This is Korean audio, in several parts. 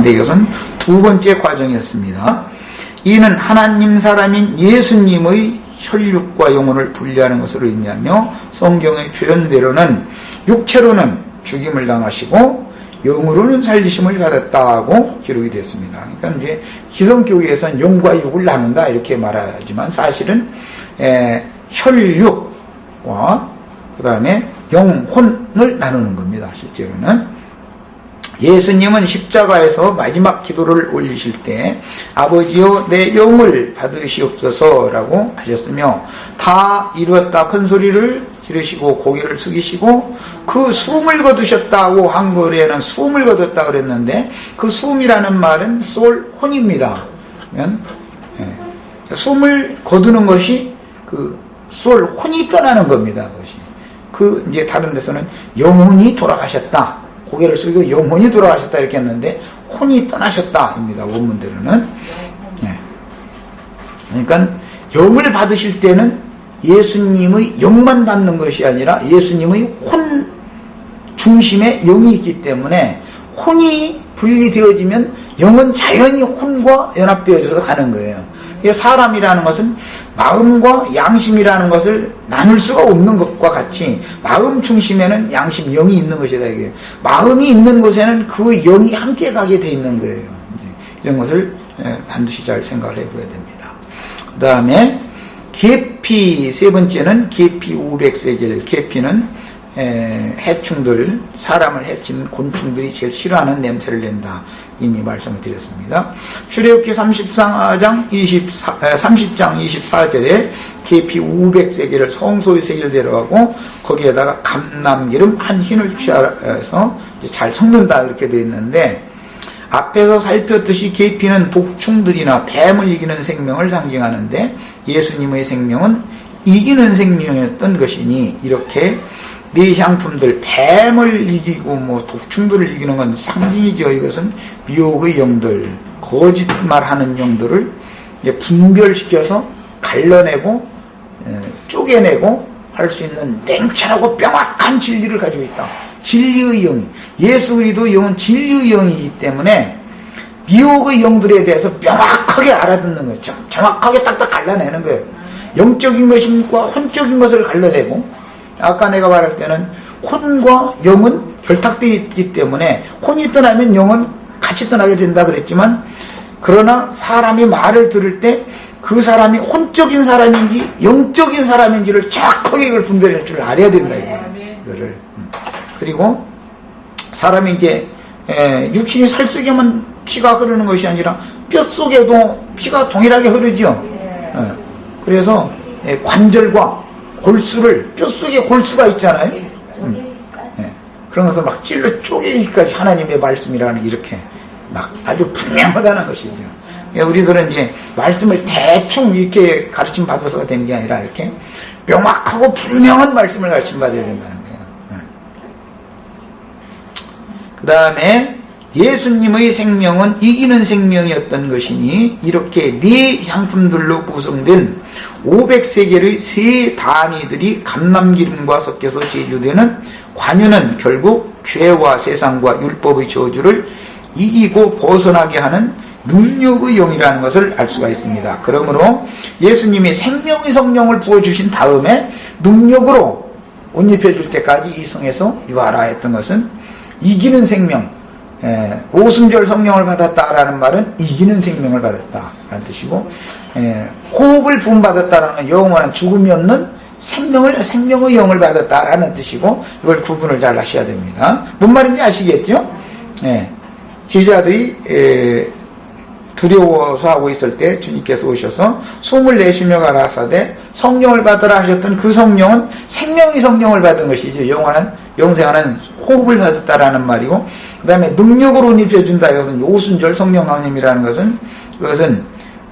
했는데 이것은 두 번째 과정이었습니다. 이는 하나님 사람인 예수님의 혈육과 영혼을 분리하는 것으로 의미하며 성경의 표현대로는 육체로는 죽임을 당하시고 영으로는 살리심을 받았다고 기록이 됐습니다. 그러니까 이제 기성교회에서는 영과 육을 나눈다 이렇게 말하지만 사실은 혈육과 그 다음에 영혼을 나누는 겁니다. 실제로는 예수님은 십자가에서 마지막 기도를 올리실 때 아버지여 내 영을 받으시옵소서라고 하셨으며 다 이루었다 큰 소리를 지르시고 고개를 숙이시고 그 숨을 거두셨다고 한글에는 숨을 거뒀다 그랬는데 그 숨이라는 말은 솔 혼입니다. 숨을 거두는 것이 그 솔 혼이 떠나는 겁니다. 그것이 이제 다른 데서는 영혼이 돌아가셨다. 고개를 숙이고 영혼이 돌아가셨다 이렇게 했는데 혼이 떠나셨다입니다. 원문대로는. 그러니까 영을 받으실 때는 예수님의 영만 받는 것이 아니라 예수님의 혼 중심에 영이 있기 때문에 혼이 분리되어지면 영은 자연히 혼과 연합되어져서 가는 거예요. 사람이라는 것은 마음과 양심이라는 것을 나눌 수가 없는 것과 같이 마음 중심에는 양심, 영이 있는 것이다. 이게 마음이 있는 곳에는 그 영이 함께 가게 돼 있는 거예요. 이런 것을 반드시 잘 생각을 해봐야 됩니다. 그 다음에 계피, 세 번째는 계피 500세겔. 계피는 해충들, 사람을 해치는 곤충들이 제일 싫어하는 냄새를 낸다. 이미 말씀을 드렸습니다. 출애굽기 30장 24절에 계피 500세겔을 성소의 세겔대로 하고 거기에다가 감람기름 한 흰을 취하여서 잘 섞는다 이렇게 되어 있는데 앞에서 살폈듯이 계피는 독충들이나 뱀을 이기는 생명을 상징하는데 예수님의 생명은 이기는 생명이었던 것이니 이렇게 네 향품들 뱀을 이기고 뭐 독충들을 이기는 건 상징이죠. 이것은 미혹의 영들, 거짓말하는 영들을 분별시켜서 갈라내고 쪼개내고 할 수 있는 냉철하고 명확한 진리를 가지고 있다. 진리의 영, 예수 그리스도 영은 진리의 영이기 때문에 미혹의 영들에 대해서 명확하게 알아듣는 거예요. 정확하게 딱딱 갈라내는 거예요. 영적인 것과 혼적인 것을 갈라내고 아까 내가 말할 때는 혼과 영은 결탁되어 있기 때문에 혼이 떠나면 영은 같이 떠나게 된다 그랬지만 그러나 사람이 말을 들을 때 그 사람이 혼적인 사람인지 영적인 사람인지를 정확하게 이걸 분별할 줄 알아야 된다 이거를. 그리고 사람이 이제 육신이 살 속에만 피가 흐르는 것이 아니라 뼛속에도 피가 동일하게 흐르죠. 그래서 관절과 골수를 뼛속에 골수가 있잖아요. 그런 것을 막 찔러 쪼개기까지 하나님의 말씀이라는 이렇게 막 아주 분명하다는 것이죠. 우리들은 이제 말씀을 대충 이렇게 가르침 받아서 되는 게 아니라 이렇게 명확하고 분명한 말씀을 가르침 받아야 된다는 거예요. 그 다음에 예수님의 생명은 이기는 생명이었던 것이니 이렇게 네 향품들로 구성된 500세겔의 세 단위들이 감람기름과 섞여서 제조되는 관유는 결국 죄와 세상과 율법의 저주를 이기고 벗어나게 하는 능력의 영이라는 것을 알 수가 있습니다. 그러므로 예수님이 생명의 성령을 부어주신 다음에 능력으로 옷 입혀줄 때까지 이 성에서 유하라 했던 것은 이기는 생명, 오순절 성령을 받았다라는 말은 이기는 생명을 받았다라는 뜻이고 호흡을 부음받았다라는 영원한 죽음이 없는 생명의 영을 받았다라는 뜻이고 이걸 구분을 잘 하셔야 됩니다. 뭔 말인지 아시겠죠? 제자들이 두려워서 하고 있을 때 주님께서 오셔서 숨을 내쉬며 가라사대 성령을 받으라 하셨던 그 성령은 생명의 성령을 받은 것이죠. 영원한 영생하는 호흡을 받았다라는 말이고 그 다음에 능력으로 옷 입혀준다. 이것은 오순절 성령 강림이라는 것은 그것은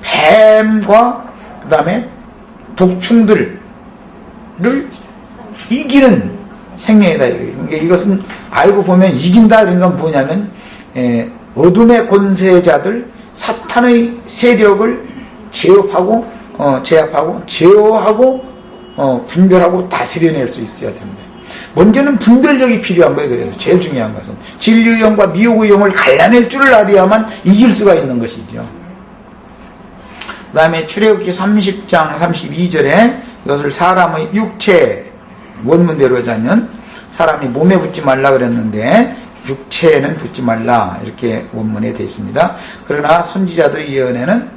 뱀과 그 다음에 독충들을 이기는 생명이다. 그러니까 이것은 알고 보면 이긴다. 그러니까 뭐냐면 어둠의 권세자들 사탄의 세력을 제압하고 제어하고 분별하고 다스려낼 수 있어야 됩니다. 먼저는 분별력이 필요한 거예요. 그래서 제일 중요한 것은 진리의 영과 미혹의 영을 갈라낼 줄을 알아야만 이길 수가 있는 것이죠. 그 다음에 출애굽기 30장 32절에 이것을 사람의 육체, 원문대로 하자면 사람이 몸에 붙지 말라 그랬는데 육체에는 붙지 말라 이렇게 원문에 되어 있습니다. 그러나 선지자들의 예언에는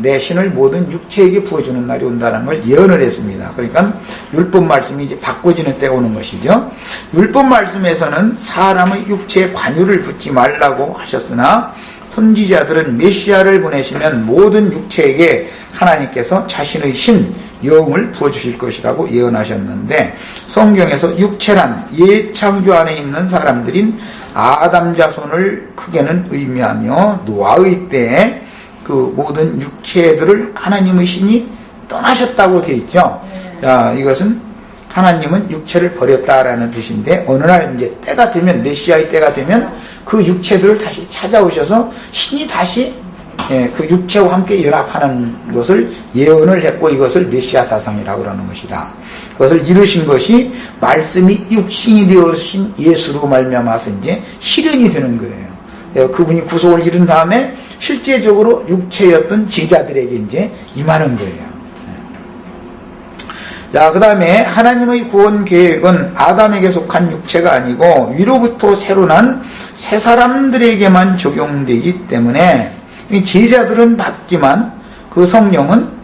내 신을 모든 육체에게 부어주는 날이 온다는 걸 예언을 했습니다. 그러니까 율법 말씀이 이제 바꿔지는 때가 오는 것이죠. 율법 말씀에서는 사람의 육체에 관유를 붙지 말라고 하셨으나 선지자들은 메시아를 보내시면 모든 육체에게 하나님께서 자신의 신, 영을 부어주실 것이라고 예언하셨는데 성경에서 육체란 예창조 안에 있는 사람들인 아담 자손을 크게는 의미하며 노아의 때에 그 모든 육체들을 하나님의 신이 떠나셨다고 되어 있죠. 자, 이것은 하나님은 육체를 버렸다라는 뜻인데 어느 날 이제 때가 되면 메시아의 때가 되면 그 육체들을 다시 찾아오셔서 신이 다시 그 육체와 함께 연합하는 것을 예언을 했고 이것을 메시아 사상이라고 하는 것이다. 그것을 이루신 것이 말씀이 육신이 되어신 예수로 말미암아서 이제 실현이 되는 거예요. 그분이 구속을 이룬 다음에 실제적으로 육체였던 제자들에게 이제 임하는 거예요. 자, 그 다음에 하나님의 구원 계획은 아담에게 속한 육체가 아니고 위로부터 새로 난 새 사람들에게만 적용되기 때문에 제자들은 받지만 그 성령은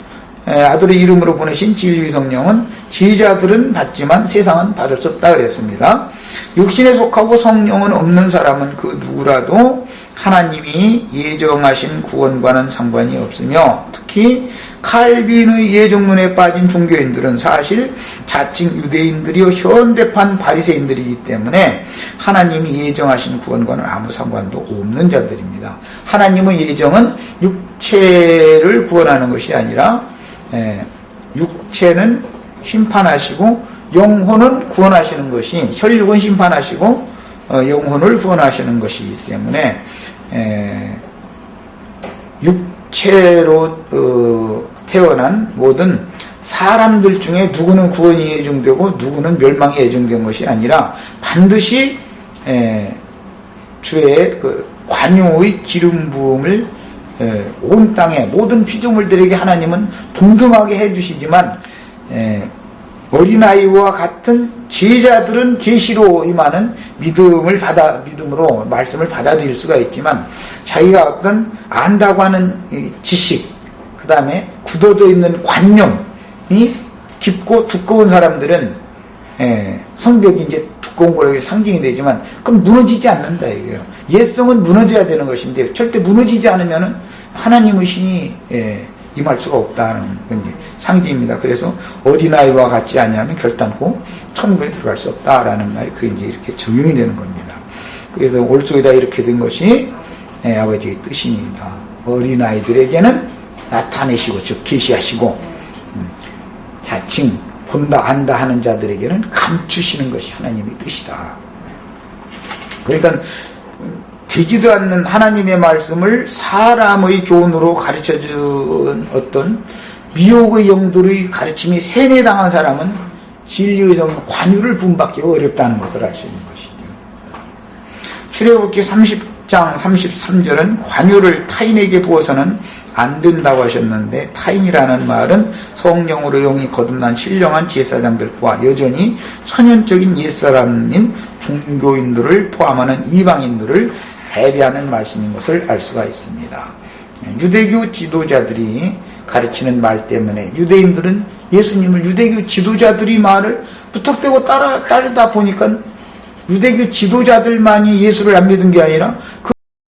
아들의 이름으로 보내신 진리의 성령은 제자들은 받지만 세상은 받을 수 없다 그랬습니다. 육신에 속하고 성령은 없는 사람은 그 누구라도 하나님이 예정하신 구원과는 상관이 없으며 특히 칼빈의 예정론에 빠진 종교인들은 사실 자칭 유대인들이요 현대판 바리새인들이기 때문에 하나님이 예정하신 구원과는 아무 상관도 없는 자들입니다. 하나님의 예정은 육체를 구원하는 것이 아니라 육체는 심판하시고 영혼은 구원하시는 것이 혈육은 심판하시고 영혼을 구원하시는 것이기 때문에 육체로 태어난 모든 사람들 중에 누구는 구원이 예정되고 누구는 멸망이 예정된 것이 아니라 반드시 주의 그 관유의 기름 부음을 온 땅의 모든 피조물들에게 하나님은 동등하게 해주시지만 어린아이와 같은 제자들은 계시로 임하는 믿음으로 말씀을 받아들일 수가 있지만 자기가 어떤 안다고 하는 지식, 그 다음에 굳어져 있는 관념이 깊고 두꺼운 사람들은 성벽이 이제 두꺼운 거로 상징이 되지만 그건 무너지지 않는다 이거예요. 옛성은 무너져야 되는 것인데 절대 무너지지 않으면은 하나님의 신이 임할 수가 없다는 상징입니다. 그래서 어린아이와 같지 않냐면 결단코 천국에 들어갈 수 없다라는 말이 그게 이제 이렇게 적용이 되는 겁니다. 그래서 올 속에다 이렇게 된 것이 아버지의 뜻입니다. 어린아이들에게는 나타내시고 즉 계시하시고 자칭 본다 안다 하는 자들에게는 감추시는 것이 하나님의 뜻이다. 그러니까 되지도 않는 하나님의 말씀을 사람의 교훈으로 가르쳐준 어떤 미혹의 영들의 가르침이 세뇌당한 사람은 진리의 성 관유를 분받기 어렵다는 것을 알 수 있는 것이죠. 출애굽기 30장 33절은 관유를 타인에게 부어서는 안 된다고 하셨는데 타인이라는 말은 성령으로 영이 거듭난 신령한 제사장들과 여전히 천연적인 옛사람인 종교인들을 포함하는 이방인들을 대비하는 말씀인 것을 알 수가 있습니다. 유대교 지도자들이 가르치는 말 때문에 유대인들은 예수님을 유대교 지도자들이 말을 부탁대고 따르다 보니까 유대교 지도자들만이 예수를 안 믿은 게 아니라 그